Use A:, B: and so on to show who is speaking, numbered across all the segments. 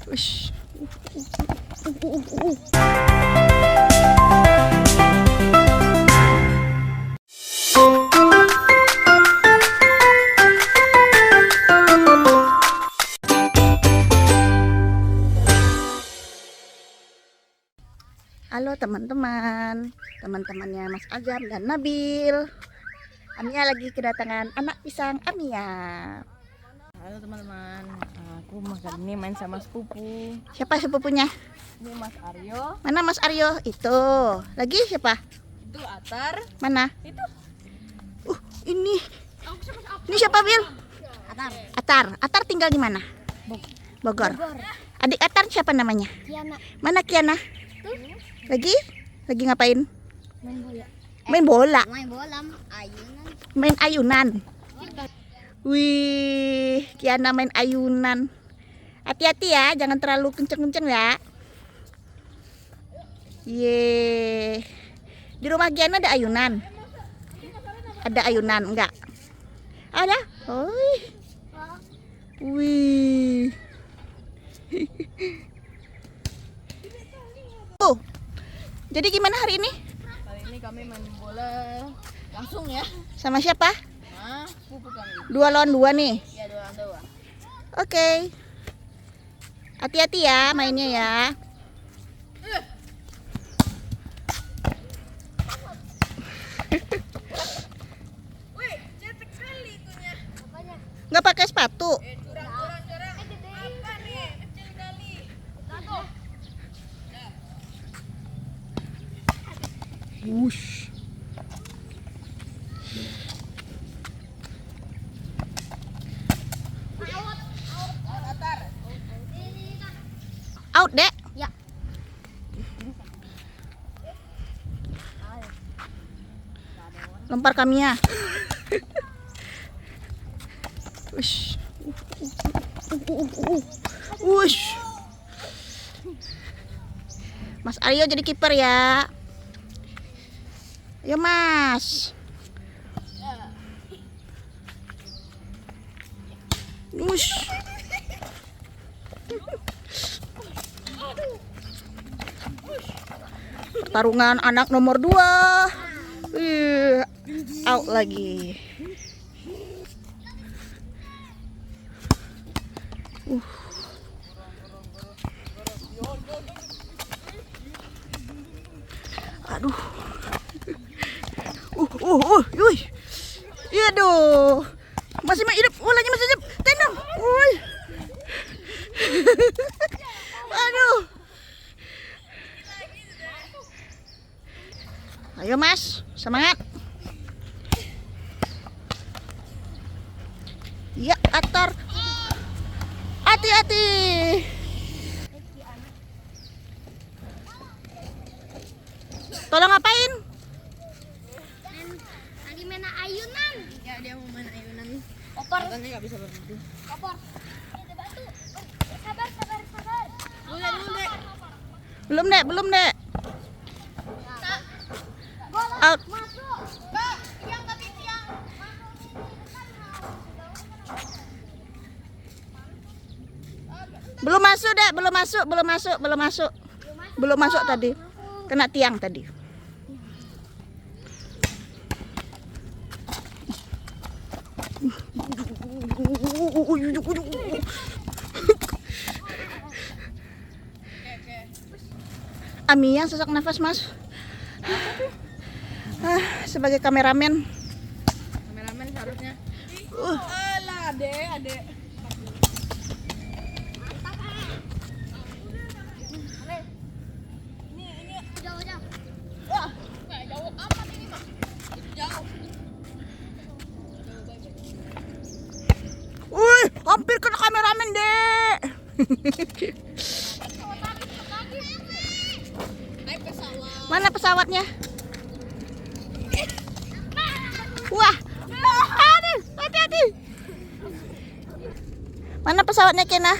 A: Ush. Halo teman-teman, teman-temannya Mas Azam dan Nabil. Amia lagi kedatangan anak pisang Amia.
B: Halo teman-teman, aku makan ini main sama sepupu.
A: Siapa sepupunya?
B: Ini Mas Aryo.
A: Mana Mas Aryo? Itu. Lagi siapa?
B: Itu Atar.
A: Mana?
B: Itu.
A: Ini. Ini siapa, Bil?
B: Atar.
A: Atar. Atar tinggal di mana? Bogor. Adik Atar siapa namanya?
B: Kiana.
A: Mana Kiana? Lagi ngapain?
B: Main bola.
A: Main bola.
B: Main bola. Ayunan.
A: Main ayunan. Wih, Kiana main ayunan. Hati-hati ya, jangan terlalu kenceng-kenceng ya. Ye. Di rumah Kiana ada ayunan. Ada ayunan enggak? Ada? Wih. Wih. Jadi gimana hari ini?
B: Hari ini kami main bola langsung ya.
A: Sama siapa?
B: Nah, sepupu kami.
A: 2 lawan 2 nih.
B: Ya, dua.
A: Oke. Hati-hati ya mainnya ya.
B: Wih, cetek kali itunya. Apanya?
A: Nggak pakai sepatu.
B: Curang. Apa nih? Kecil kali.
A: Wush. Out, Dek.
B: Ya.
A: Lempar kami ya. Wush. Wush. Mas Aryo jadi kiper ya. Ayo Mas. Wush. Pertarungan anak nomor 2. Out lagi. Aduh. Yuy. Aduh. Masih hidup, bolanya masih hidup. Tendang. Woi. Aduh. Ayo Mas, semangat. Ya, Atar. Hati-hati. Tolong ngapain?
B: Lagi main ayunan. Ya, dia mau main ayunan. Kopor. Katanya nggak bisa berdiri. Kopor. Ada batu. Sabar.
A: Belum, Dek. Out.
B: Masuk. Kak, tiang.
A: Belum masuk, Dek. Belum masuk tadi. Kena tiang tadi. Amia sesak nafas, Mas. Sebagai kameramen.
B: Kameramen seharusnya. Alah, adek. Ini jauh. Wah, nggak jauh amat ini mah. Itu jauh.
A: Wih, hampir kena kameramen, Dek.
B: Naik pesawat.
A: Mana pesawatnya? Wah, aduh, hati-hati. Mana pesawatnya, Kena?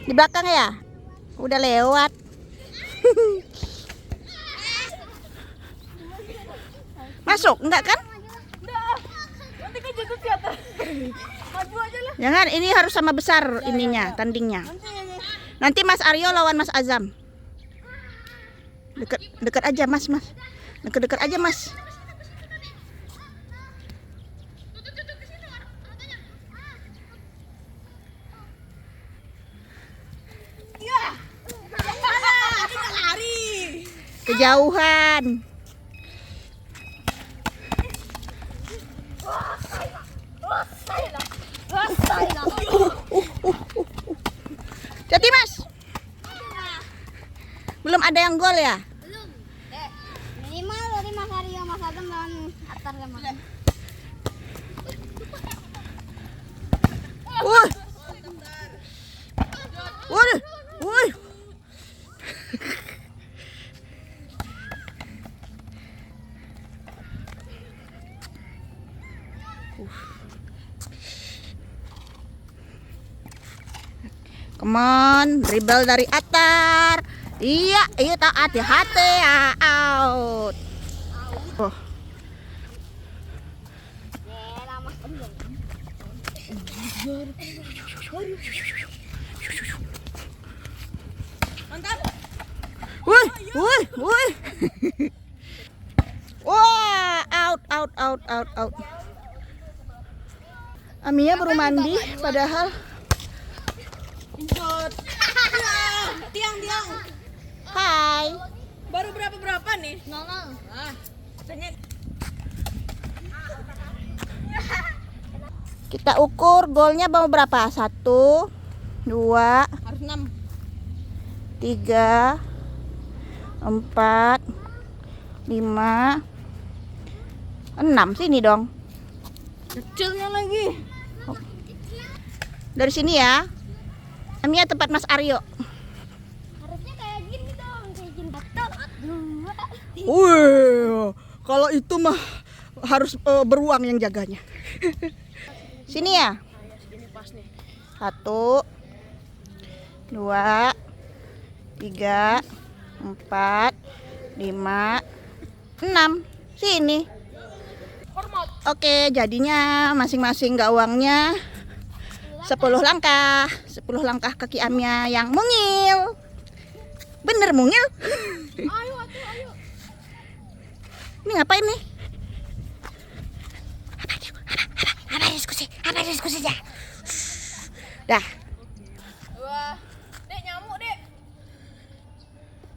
A: Di belakang ya? Udah lewat. Masuk, enggak kan?
B: Nanti kan jatuh teater. Maju aja lah.
A: Jangan, ini harus sama besar ininya, tandingnya.
B: Nanti
A: Nanti Mas Aryo lawan Mas Azam. Dekat aja Mas. Dekat aja Mas. Kejauhan. Jadi Mas. Belum ada yang gol ya?
B: Belum. Minimal dari Mas Aryo, Mas Adam dan Atar sama.
A: Woi. Woi. Come on, dribble dari Atar. Iya, itu hati-hati ya, out. Oh.
B: Lama bener. Mantap.
A: Woi. Wah, out. Amia baru mandi, padahal.
C: Tiang.
A: Hai.
C: Baru berapa nih?
B: 0-0.
C: Ah, tanya.
A: Kita ukur golnya mau berapa? 1, 2,
C: Harus 6.
A: 3, 4, 5, 6. Sini dong.
C: Kecilnya lagi.
A: Dari sini ya. Amia tempat Mas Aryo.
B: Harusnya kayak gini dong, kayak gini. 1, 2.
A: Wih, kalau itu mah harus beruang yang jaganya. Sini ya.
C: Segini pas nih.
A: 1, 2, 3, 4, 5, 6. Sini.
C: Hormat.
A: Oke, jadinya masing-masing gawangnya 10 langkah. 10 langkah kaki Amia yang mungil. Bener mungil?
B: Ayo.
A: Ini ngapain nih? Apa diskusi ya? Dah.
C: Wah, Dek, nyamuk, Dek.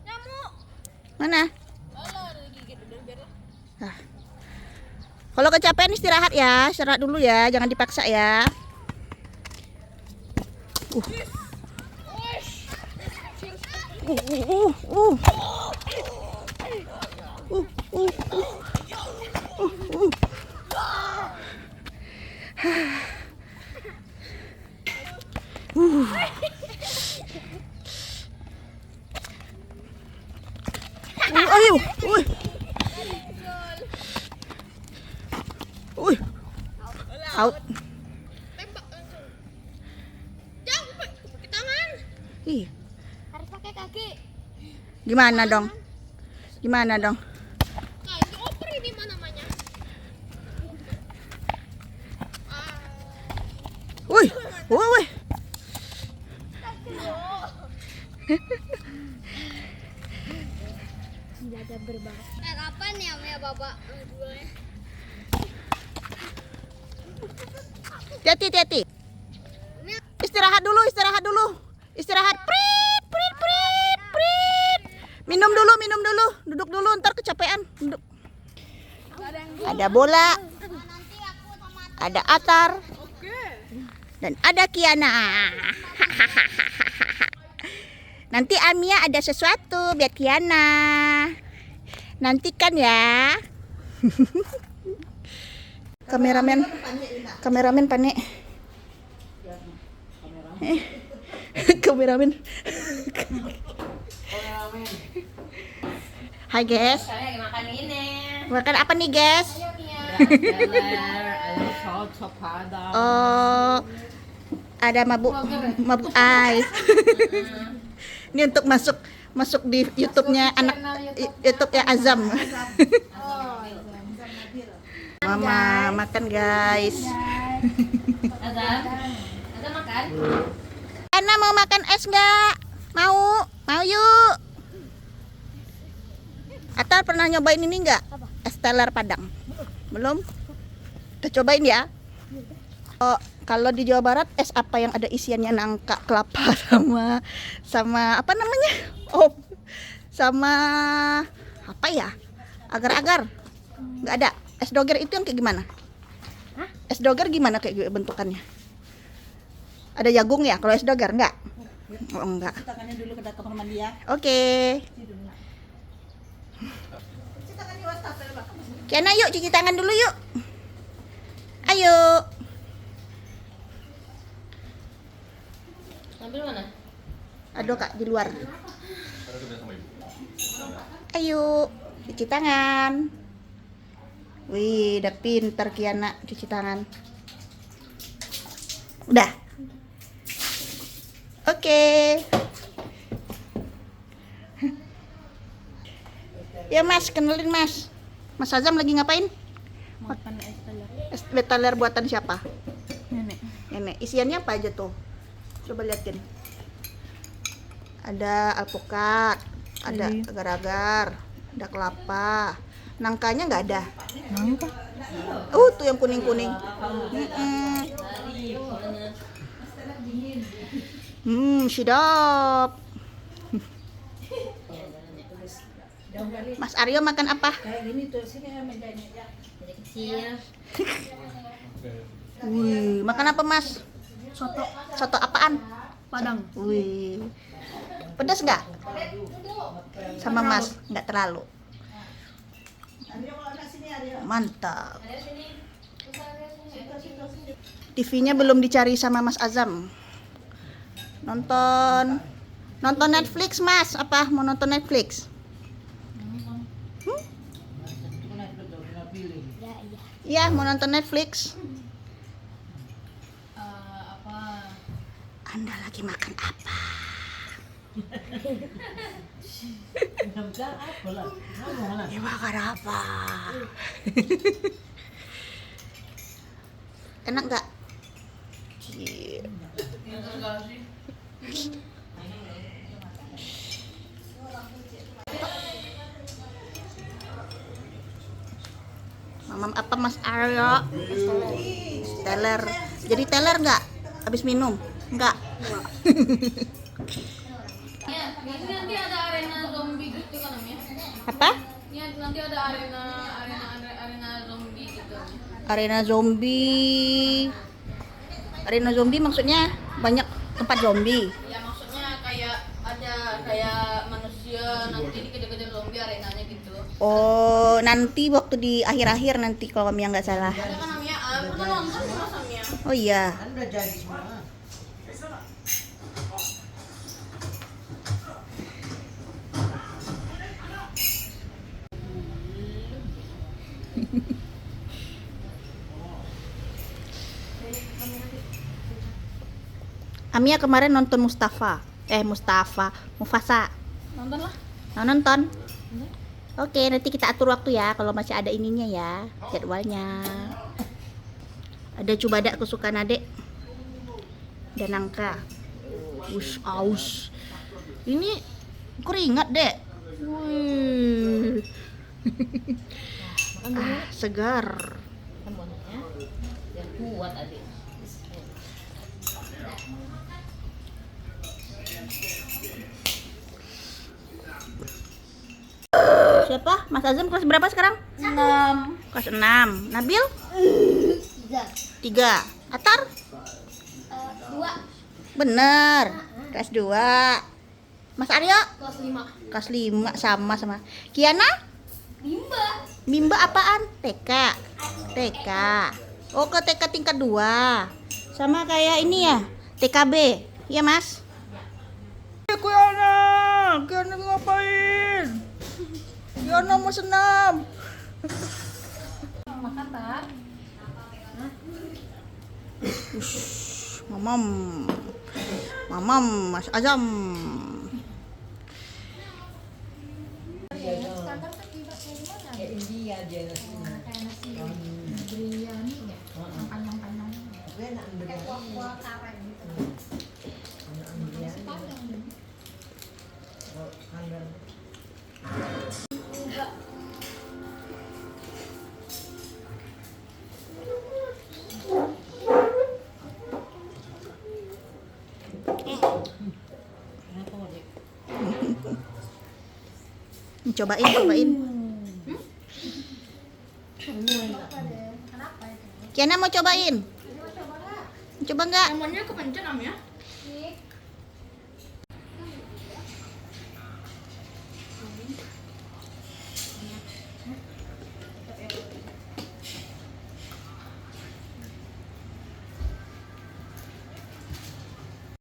C: Nyamuk.
A: Mana?
C: Alah, udah digigit udah biarlah.
A: Nah. Kalau kecapean istirahat ya, istirahat dulu ya, jangan dipaksa ya. Ayo, out.
C: Tembak langsung. Jangan pakai tangan.
A: Ih,
B: Harus pakai kaki.
A: gimana dong?
C: Nah, ini oper ini mana namanya?
A: Woi.
B: Jaga berbahaya. Kapan ya Bapak? Duanya.
A: Hati-hati. Istirahat dulu. Prit. Minum dulu. Duduk dulu, ntar kecapean. Duduk. Ada bola,
B: Nanti aku sama
A: ada Atar,
C: Oke.
A: dan ada Kiana. Nanti Amia ada sesuatu biar Kiana. Nantikan ya. Kameramen panik. Kameramen. Hai guys.
C: Saya makan ini.
A: Makan apa nih guys? Oh, ada mabuk ice. Ini untuk masuk di YouTube-nya anak YouTube-nya Azam. Mama makan guys.
C: Azam makan.
A: Ana mau makan es nggak? Mau? Mau yuk. Atar pernah nyobain ini enggak? Es teler Padang? Belum? Kita cobain ya. Oh, kalau di Jawa Barat es apa yang ada isiannya nangka, kelapa sama apa namanya? Oh, sama apa ya? Agar-agar. Nggak ada. Es doger itu yang kayak gimana? Es doger gimana kayak bentukannya? Ada jagung ya? Kalau es doger enggak? Oh, enggak.
D: Cuci tangannya dulu ke kamar mandi ya.
A: Oke. Kiana yuk cuci tangan dulu yuk. Ayo.
C: Ambil mana?
A: Aduh kak di luar. Ayo cuci tangan. Wih, udah pinter Kiana cuci tangan. Udah. Oke. Ya Mas, kenalin Mas. Mas Azam lagi ngapain?
D: Makan es teler.
A: Es teler buatan siapa?
D: Nenek.
A: Nenek. Isiannya apa aja tuh? Coba liatin. Ada alpukat, ada agar-agar, ada kelapa. Nangkanya nggak ada.
D: Nangka.
A: Tuh yang kuning-kuning. Sedap. Mas Aryo makan apa?
D: Kayak gini tuh sini ya mejanya ya.
C: Kecil.
A: Wih, makan apa Mas?
D: Soto
A: Soto apaan?
D: Padang.
A: Wih, pedas nggak? Sama Mas, nggak terlalu. Mantap. TV-nya belum dicari sama Mas Azam. Nonton Netflix Mas, apa mau nonton Netflix? Iya, mau nonton Netflix.
C: Apa?
A: Anda lagi makan apa? Ya makan apa? Enak nggak? Iya. Mamam apa Mas Aryo? Teler. Jadi teler nggak? Habis minum? Nggak.
C: Ya, ini nanti ada arena zombie gitu kan namanya.
A: Apa?
C: Ya, nanti ada arena zombie gitu.
A: Arena zombie. Arena zombie maksudnya banyak tempat zombie.
C: Ya maksudnya kayak ada kayak manusia nanti dikejar-kejar zombie arenanya gitu.
A: Oh, nanti waktu di akhir-akhir nanti kalau Mia nggak salah.
C: Ada kan namanya, udah nonton sama Samia.
A: Oh iya.
D: Kan udah jadi semua.
A: Amia kemarin nonton Mufasa.
C: Nonton lah.
A: Mau nonton? Oke, nanti kita atur waktu ya kalau masih ada ininya ya, jadwalnya. Ada cubada kesukaan Adek. Dan nangka. Aus. Ini keringat, Dek. Wih. Segar.
C: Kan bonyaknya biar kuat adik.
A: Siapa? Mas Azam kelas berapa sekarang?
B: 6.
A: Kelas 6. Nabil? 3. Atar?
B: 2.
A: Bener. Kelas 2. Mas Aryo?
C: Kelas 5.
A: Kelas 5 sama. Kiana?
B: Bimba.
A: Bimba apaan? TK. TK. Oh, ke TK tingkat 2. Sama kayak ini ya, TKB. Iya, Mas? Kiana ngapain? Kiana mau senam.
C: Makan tak?
A: Mamam, Mas Azam.
D: India dia
A: Cobain, cobain. Kiana mau cobain? Coba nggak?
C: Lemonnya kepencet Am ya.